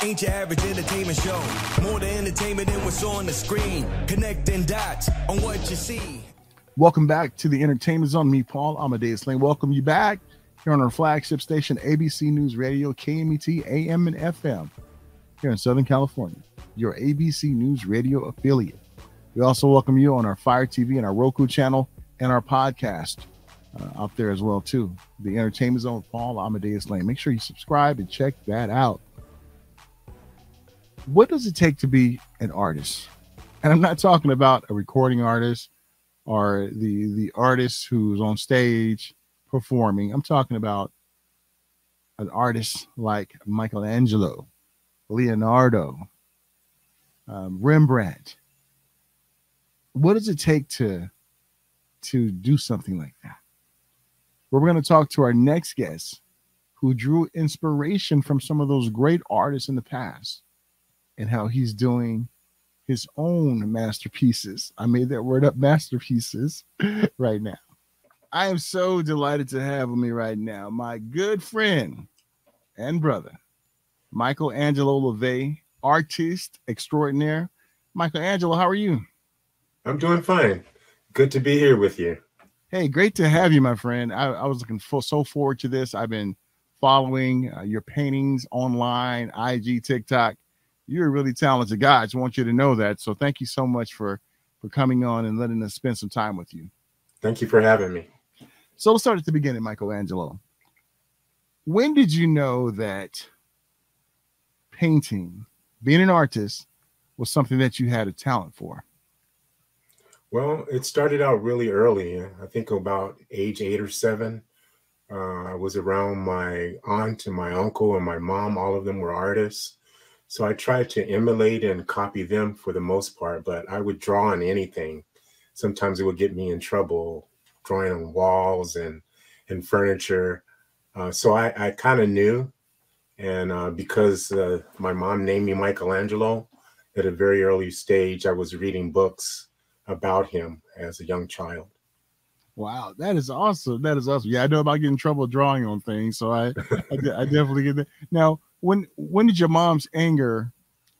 Ain't your average entertainment show. More than entertainment than what's on the screen. Connecting dots on what you see. Welcome back to the Entertainment Zone. Me, Paul Amadeus. Welcome you back here on our flagship station, ABC News Radio, KMET, AM and FM, here in Southern California, your ABC News Radio affiliate. We also welcome you on our Fire TV and our Roku channel and our podcast out there as well, too. The Entertainment Zone with Paul Amadeus Lane. Make sure you subscribe and check that out. What does it take to be an artist? And I'm not talking about a recording artist or the artist who's on stage performing. I'm talking about an artist like Michaelangelo, Leonardo, Rembrandt. What does it take to do something like that? We're going to talk to our next guest who drew inspiration from some of those great artists in the past and how he's doing his own masterpieces. I made that word up, masterpieces, right now. I am so delighted to have with me right now my good friend and brother, Michaelangelo Lovétt, artist extraordinaire. Michaelangelo, how are you? I'm doing fine. Good to be here with you. Hey, great to have you, my friend. I was looking so forward to this. I've been following your paintings online, IG, TikTok. You're a really talented guy. I just want you to know that. So thank you so much for coming on and letting us spend some time with you. Thank you for having me. So let's start at the beginning, Michaelangelo. When did you know that painting, being an artist, was something that you had a talent for? Well, it started out really early. I think about age 8 or 7. I was around my aunt and my uncle and my mom. All of them were artists. So I tried to emulate and copy them for the most part, but I would draw on anything. Sometimes it would get me in trouble, drawing on walls and furniture. So I kind of knew. And because my mom named me Michelangelo, at a very early stage, I was reading books about him as a young child. Wow, that is awesome. That is awesome. Yeah, I know about getting in trouble drawing on things, so I definitely get that. Now, when did your mom's anger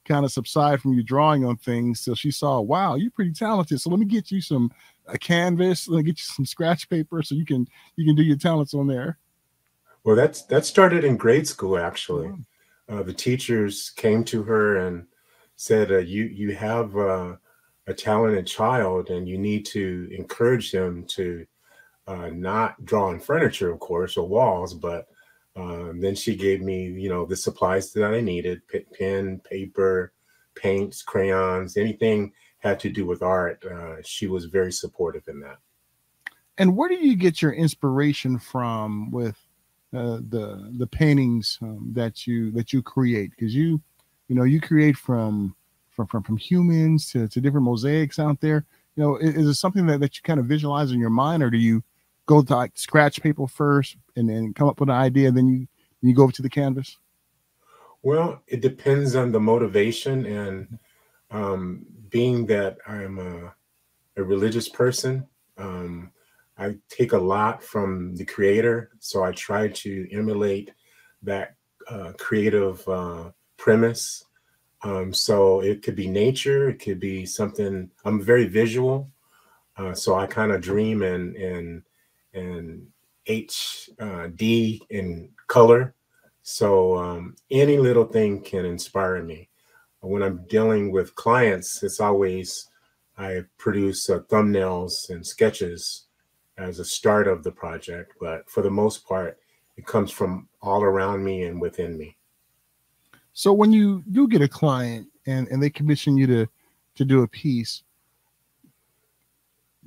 kind of subside from you drawing on things till she saw, wow, you're pretty talented, so let me get you a canvas, let me get you some scratch paper so you can do your talents on there? Well, that started in grade school, actually. The teachers came to her and said, you have a talented child and you need to encourage him to not draw on furniture, of course, or walls, but then she gave me, the supplies that I needed, pen, paper, paints, crayons, anything had to do with art. She was very supportive in that. And where do you get your inspiration from with the paintings that you create? Because you create from humans to different mosaics out there. Is it something that you kind of visualize in your mind, or do you go to like scratch paper first and then come up with an idea, then you go over to the canvas? Well, it depends on the motivation, and being that I'm a religious person, I take a lot from the creator, so I try to emulate that creative premise. So it could be nature, it could be something. I'm very visual, so I kind of dream in HD in color. So any little thing can inspire me. When I'm dealing with clients, it's always I produce thumbnails and sketches as a start of the project, but for the most part, it comes from all around me and within me. So when you do get a client and they commission you to do a piece,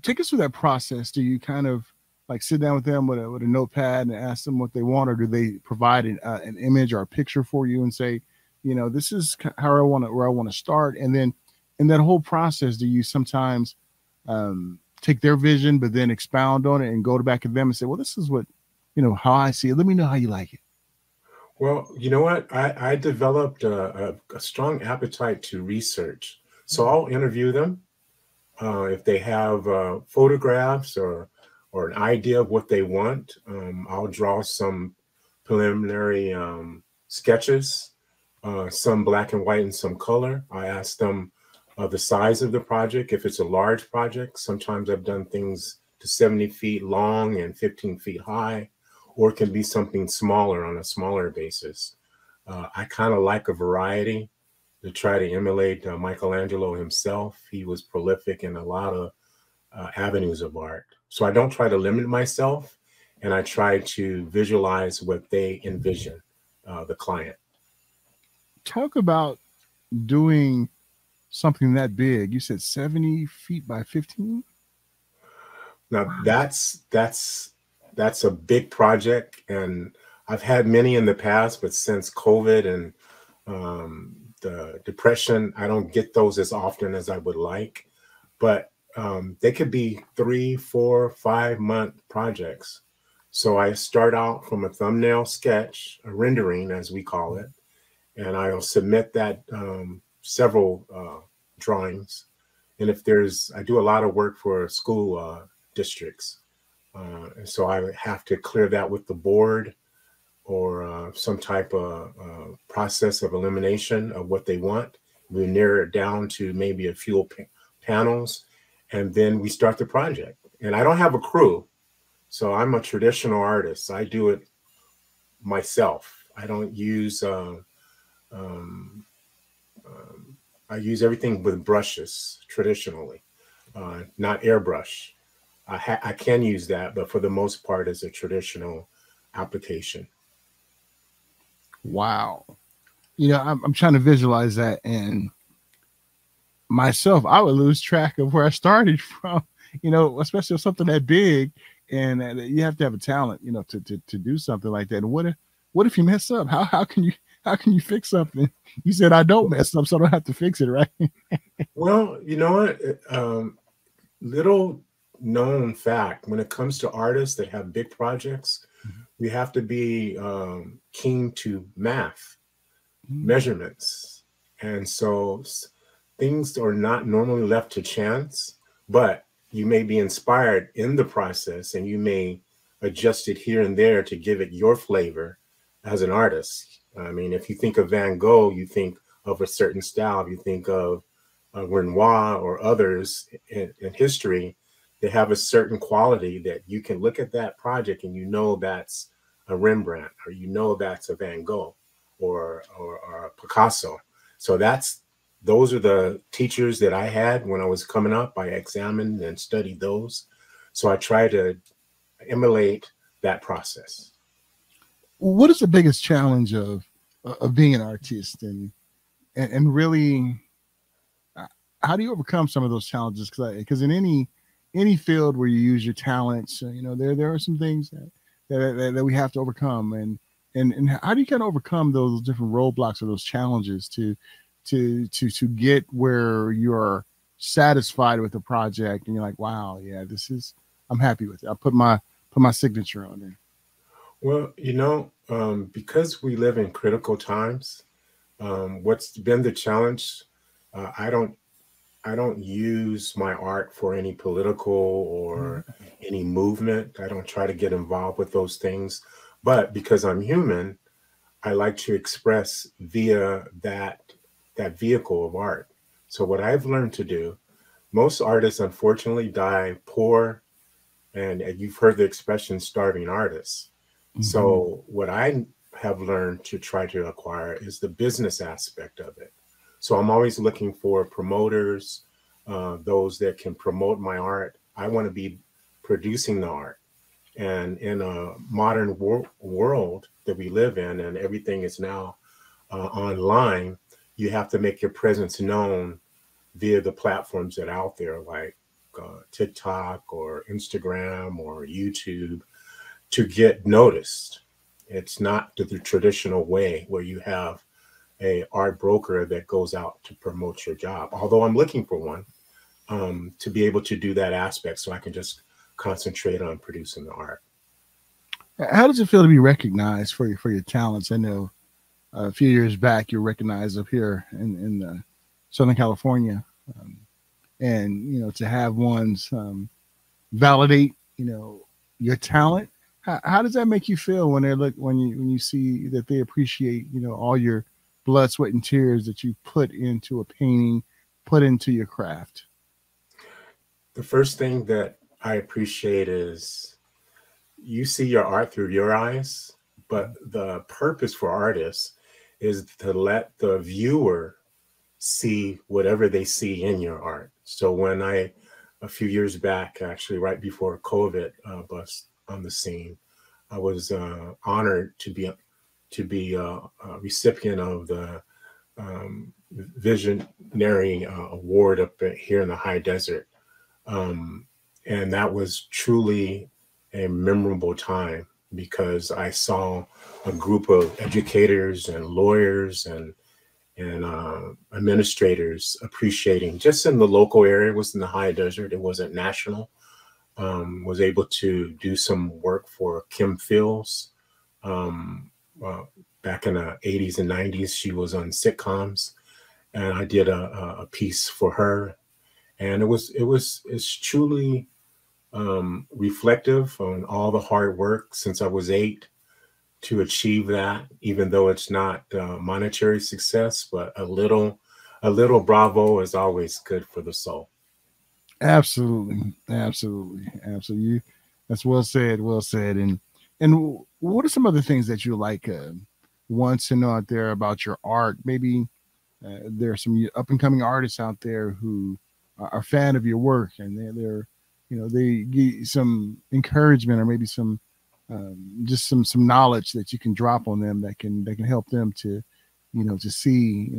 take us through that process. Do you kind of like sit down with them with a notepad and ask them what they want, or do they provide an image or a picture for you and say, this is how where I want to start? And then in that whole process, do you sometimes take their vision, but then expound on it and go back to them and say, well, this is what, how I see it. Let me know how you like it. Well, you know what? I developed a strong appetite to research. So I'll interview them. If they have photographs or an idea of what they want, I'll draw some preliminary sketches some black and white and some color. I ask them the size of the project. If it's a large project, sometimes I've done things to 70 feet long and 15 feet high, or it can be something smaller on a smaller basis. I kind of like a variety to try to emulate Michelangelo himself. He was prolific in a lot of avenues of art. So I don't try to limit myself, and I try to visualize what they envision, the client. Talk about doing something that big. You said 70 feet by 15? Now that's a big project, and I've had many in the past, but since COVID and the depression, I don't get those as often as I would like. But they could be 3, 4, 5 month projects. So I start out from a thumbnail sketch, a rendering as we call it, and I'll submit that several drawings. And if I do a lot of work for school districts. And so I would have to clear that with the board or some type of process of elimination of what they want. We narrow it down to maybe a few panels, and then we start the project. And I don't have a crew, so I'm a traditional artist. I do it myself. I don't use, I use everything with brushes traditionally, not airbrush. I can use that, but for the most part, it's a traditional application. Wow. I'm trying to visualize that, and myself, I would lose track of where I started from, especially with something that big, and you have to have a talent, to do something like that. And what if you mess up? How can you fix something? You said I don't mess up, so I don't have to fix it, right? Well, you know what? Little known fact, when it comes to artists that have big projects, we have to be keen to math, measurements. And so things are not normally left to chance, but you may be inspired in the process and you may adjust it here and there to give it your flavor as an artist. I mean, if you think of Van Gogh, you think of a certain style. If you think of Renoir or others in history, they have a certain quality that you can look at that project and that's a Rembrandt, or that's a Van Gogh or a Picasso. So those are the teachers that I had when I was coming up. I examined and studied those. So I try to emulate that process. What is the biggest challenge of being an artist, and really, how do you overcome some of those challenges? Because in any field where you use your talents, there are some things that we have to overcome, and how do you kind of overcome those different roadblocks or those challenges to get where you're satisfied with the project and you're like, wow, yeah, I'm happy with it. I put my signature on there. Well, because we live in critical times, what's been the challenge? I don't use my art for any political or any movement. I don't try to get involved with those things. But because I'm human, I like to express via that vehicle of art. So what I've learned to do, most artists unfortunately die poor, and you've heard the expression starving artists. Mm-hmm. So what I have learned to try to acquire is the business aspect of it. So I'm always looking for promoters, those that can promote my art. I want to be producing the art. And in a modern world that we live in, and everything is now online, you have to make your presence known via the platforms that are out there, like TikTok or Instagram or YouTube, to get noticed. It's not the traditional way where you have a art broker that goes out to promote your job, although I'm looking for one, to be able to do that aspect so I can just concentrate on producing the art. How does it feel to be recognized for your talents? I know a few years back you were recognized up here in Southern California, and to have ones validate your talent. How does that make you feel when when you see that they appreciate all your blood, sweat, and tears that you put into a painting, put into your craft? The first thing that I appreciate is you see your art through your eyes, but the purpose for artists is to let the viewer see whatever they see in your art. So when a few years back, actually right before COVID bust on the scene, I was honored to be a recipient of the Visionary Award up here in the high desert. And that was truly a memorable time because I saw a group of educators and lawyers and administrators appreciating, just in the local area. It was in the high desert, it wasn't national. Was able to do some work for Kim Fields. Back in the 80s and 90s, she was on sitcoms, and I did a piece for her. And it's truly reflective on all the hard work since I was 8 to achieve that, even though it's not monetary success, but a little bravo is always good for the soul. Absolutely, absolutely, absolutely. That's well said, well said. And what are some other things that you like want to know out there about your art? Maybe there are some up and coming artists out there who are a fan of your work, and they're they give some encouragement or maybe some just some knowledge that you can drop on them that can help them to to see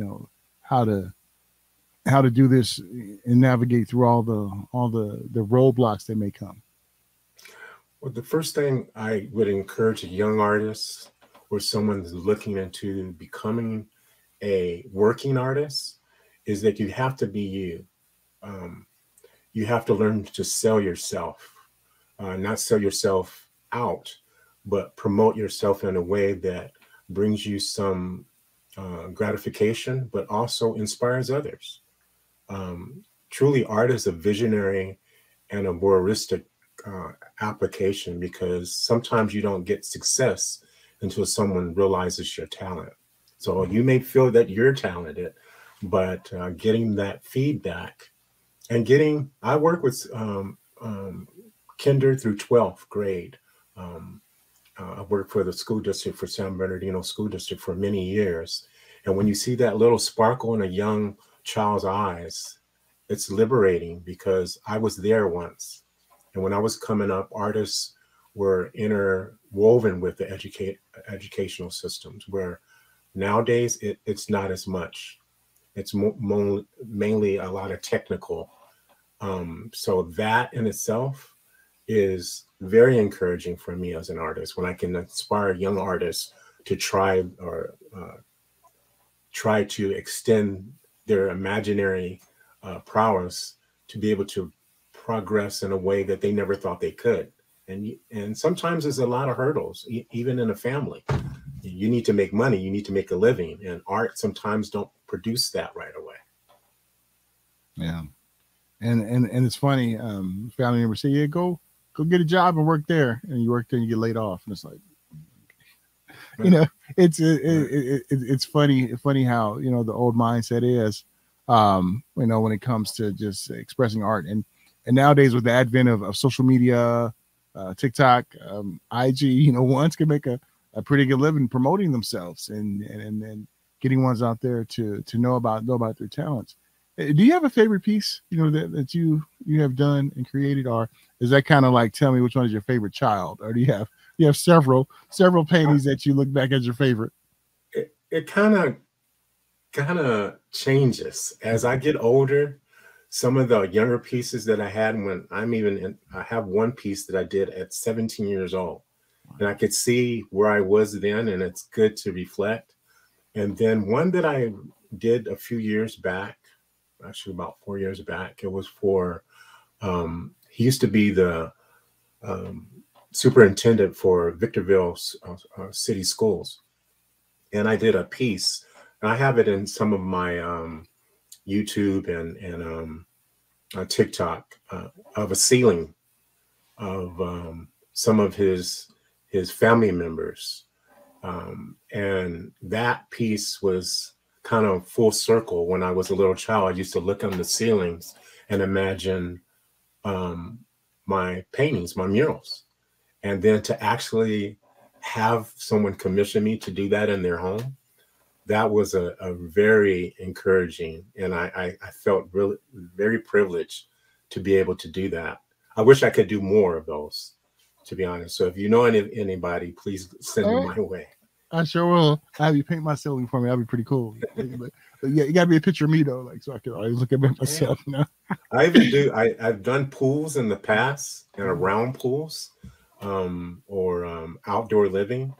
how to do this and navigate through all the roadblocks that may come. Well, the first thing I would encourage a young artist or someone who's looking into becoming a working artist is that you have to be you. You have to learn to sell yourself, not sell yourself out, but promote yourself in a way that brings you some gratification, but also inspires others. Truly, art is a visionary and a voyeuristic application, because sometimes you don't get success until someone realizes your talent. So you may feel that you're talented, but getting that feedback and I work with kinder through 12th grade. I worked for the school district for San Bernardino School District for many years. And when you see that little sparkle in a young child's eyes, it's liberating, because I was there once. And when I was coming up, artists were interwoven with the educational systems, where nowadays it's not as much. It's mainly a lot of technical. So that in itself is very encouraging for me as an artist, when I can inspire young artists to try to extend their imaginary prowess to be able to progress in a way that they never thought they could. And sometimes there's a lot of hurdles, even in a family. You need to make money, you need to make a living, and art sometimes don't produce that right away. Yeah. And it's funny, family members say, yeah, go get a job and work there. And you work there and you get laid off. And it's like, it's funny how, the old mindset is, when it comes to just expressing art. And nowadays with the advent of social media, TikTok, IG, ones can make a pretty good living promoting themselves and getting ones out there to know about their talents. Do you have a favorite piece, that you have done and created, or is that kind of like, tell me which one is your favorite child, or do you have several paintings that you look back as your favorite? It kind of changes as I get older. Some of the younger pieces that I had when I have one piece that I did at 17 years old, and I could see where I was then, and it's good to reflect. And then one that I did a few years back, actually about 4 years back, it was for, he used to be the superintendent for Victorville City Schools. And I did a piece, and I have it in some of my YouTube and TikTok, of a ceiling of some of his family members. And that piece was kind of full circle. When I was a little child, I used to look on the ceilings and imagine my paintings, my murals. And then to actually have someone commission me to do that in their home, that was a very encouraging, and I felt really very privileged to be able to do that. I wish I could do more of those, to be honest. So if you know anybody, please send them my way. I sure will. Have you paint my ceiling for me? That'd be pretty cool. But yeah, you gotta be a picture of me though, like so I can always look at myself. You know? I even do. I've done pools in the past and around pools, or outdoor living.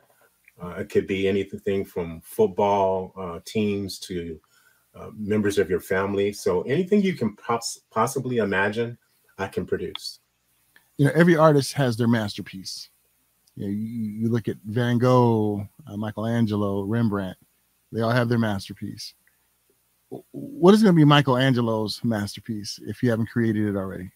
It could be anything from football teams to members of your family. So anything you can possibly imagine, I can produce. You know, every artist has their masterpiece. You know, you look at Van Gogh, Michaelangelo, Rembrandt. They all have their masterpiece. What is going to be Michelangelo's masterpiece if you haven't created it already?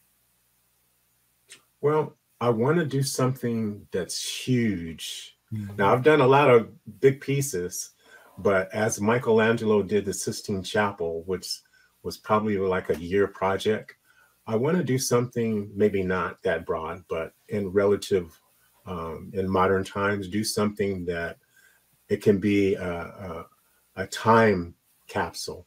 Well, I want to do something that's huge. Now, I've done a lot of big pieces, but as Michelangelo did the Sistine Chapel, which was probably like a year project, I want to do something maybe not that broad, but in modern times, do something that it can be a time capsule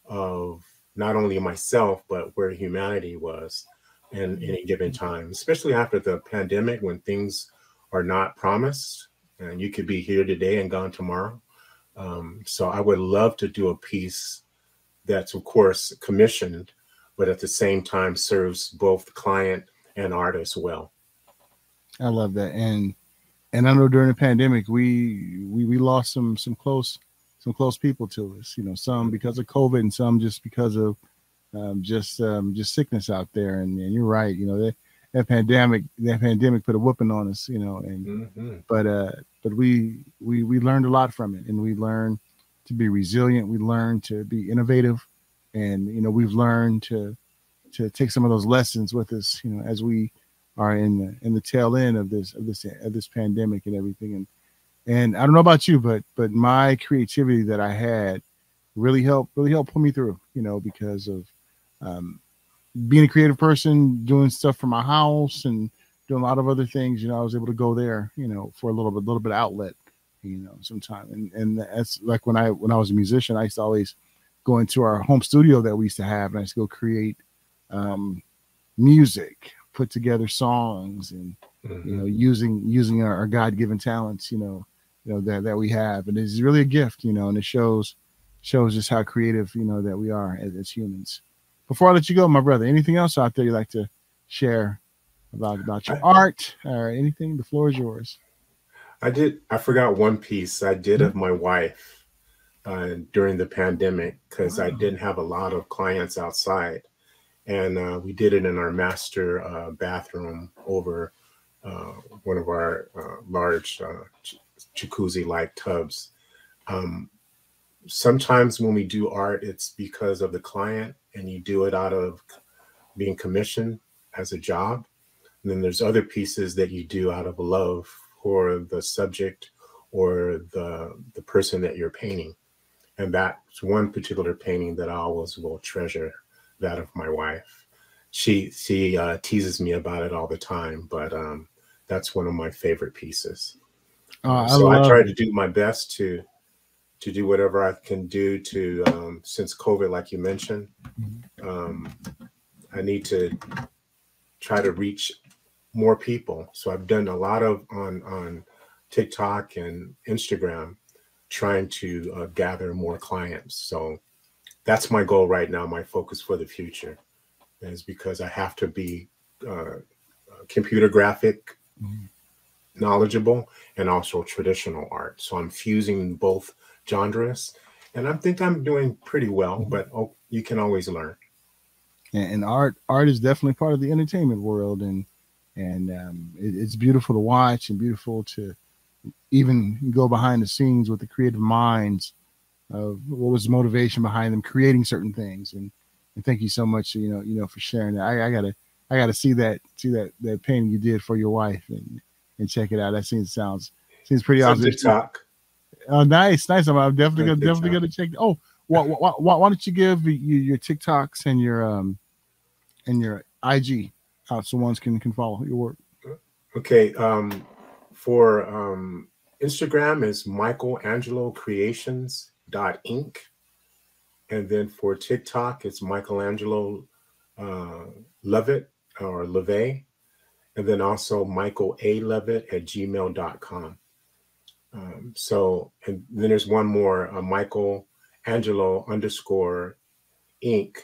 of not only myself, but where humanity was in any given time, especially after the pandemic when things are not promised and you could be here today and gone tomorrow. So I would love to do a piece that's, of course, commissioned, but at the same time serves both client and artist well. I love that. And I know during the pandemic, we lost some close people to us, you know, some because of COVID and some just because of just sickness out there. And you're right, you know, that pandemic put a whooping on us, you know, and but we learned a lot from it, and we learned to be resilient. We learned to be innovative, and you know, we've learned to take some of those lessons with us, you know, as we are in the tail end of this pandemic and everything. And I don't know about you, but my creativity that I had really helped pull me through, you know, because of being a creative person, doing stuff for my house and doing a lot of other things. You know, I was able to go there, you know, for a little bit of outlet, you know, sometime. And that's like when I was a musician, I used to always go into our home studio that we used to have, and I used to go create music, put together songs, and you know, using our God-given talents, you know that we have. And it's really a gift, you know, and it shows just how creative, you know, that we are as humans. Before I let you go, my brother, anything else out there you'd like to share about your art or anything? The floor is yours. I forgot one piece I did of my wife during the pandemic, because I didn't have a lot of clients outside. And we did it in our master bathroom over one of our large jacuzzi-like tubs. Sometimes when we do art, it's because of the client, and you do it out of being commissioned as a job. And then there's other pieces that you do out of love for the subject or the person that you're painting. And that's one particular painting that I always will treasure, that of my wife. She teases me about it all the time, but that's one of my favorite pieces. So I try to do my best to do whatever I can do to, since COVID, like you mentioned, I need to try to reach more people. So I've done a lot of on TikTok and Instagram, trying to gather more clients. So that's my goal right now. My focus for the future is, because I have to be computer graphic knowledgeable and also traditional art. So I'm fusing both genres, and I think I'm doing pretty well, but you can always learn. And art is definitely part of the entertainment world, and it's beautiful to watch and beautiful to even go behind the scenes with the creative minds of what was the motivation behind them creating certain things. And thank you so much, you know, for sharing that. I gotta see that painting you did for your wife and check it out. That seems pretty awesome. TikTok. Oh, nice. I'm definitely gonna check. Oh, Why don't you give your TikToks and your IG out so ones can follow your work? Okay. For Instagram is michaelangelocreations.inc. And then for TikTok, it's Michaelangelo Lovétt or Lovétt. And then also michaelalovétt@gmail.com. So, and then there's one more, Michaelangelo_Inc.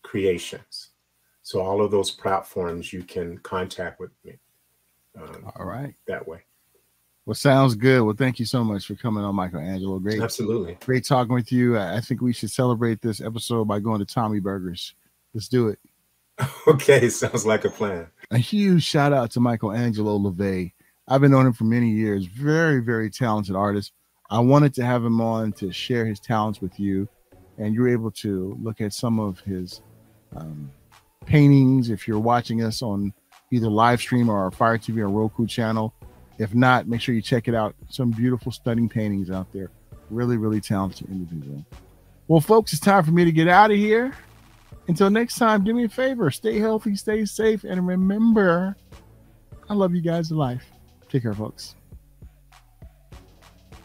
Creations. So all of those platforms you can contact with me. All right. That way. Well, sounds good. Well, thank you so much for coming on, Michaelangelo. Great. Absolutely. Great talking with you. I think we should celebrate this episode by going to Tommy Burgers. Let's do it. Okay. Sounds like a plan. A huge shout out to Michaelangelo Lovétt. I've been knowing him for many years. Very, very talented artist. I wanted to have him on to share his talents with you. And you're able to look at some of his paintings if you're watching us on either live stream or our Fire TV or Roku channel. If not, make sure you check it out. Some beautiful, stunning paintings out there. Really, really talented individual. Well, folks, it's time for me to get out of here. Until next time, do me a favor. Stay healthy, stay safe, and remember, I love you guys to life. Take care, folks.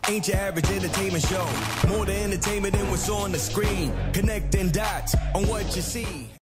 Ain't your average entertainment show. More than entertainment than what's on the screen. Connecting dots on what you see.